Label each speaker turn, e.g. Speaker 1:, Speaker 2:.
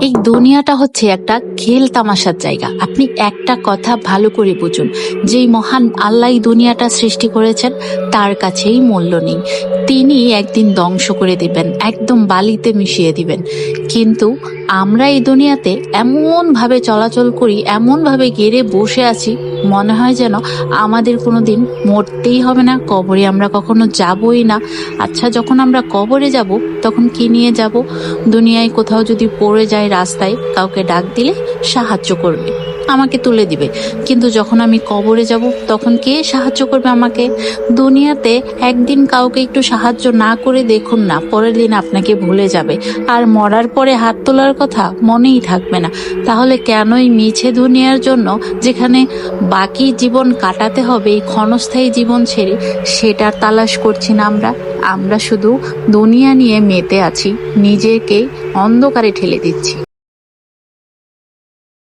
Speaker 1: এই দুনিয়াটা হচ্ছে একটা খেল তামাশার জায়গা। আপনি একটা কথা ভালো করে বুঝুন, যেই মহান আল্লাহ এই দুনিয়াটা সৃষ্টি করেছেন তার কাছেই মূল্য নেই। তিনি একদিন ধ্বংস করে দিবেন, একদম বালিতে মিশিয়ে দিবেন। কিন্তু আমরা এই দুনিয়াতে এমন ভাবে চলাচল করি, এমন ভাবে গেড়ে বসে আছি, মনে হয় যেন আমাদের কোনোদিন মরতেই হবে না, কবরে আমরা কখনো যাবই না। আচ্ছা, যখন আমরা কবরে যাব তখন কি নিয়ে যাব? দুনিয়ায় কোথাও যদি পড়ে যায় রাস্তায়, কাউকে ডাক দিলে সাহায্য করবে, আমাকে তুলে দিবে। কিন্তু যখন আমি কবরে যাব তখন কে সাহায্য করবে আমাকে? দুনিয়াতে একদিন কাউকে একটু সাহায্য না করে দেখুন না, পরের দিন আপনাকে ভুলে যাবে। আর মরার পরে হাত তোলার কথা মনেই থাকবে না। তাহলে কেনই মিছে দুনিয়ার জন্য, যেখানে বাকি জীবন কাটাতে হবে এই ক্ষণস্থায়ী জীবন ছেড়ে, সেটার তালাশ করছি না আমরা? আমরা শুধু দুনিয়া নিয়ে মেতে আছি, নিজেকে অন্ধকারে ঠেলে দিচ্ছি।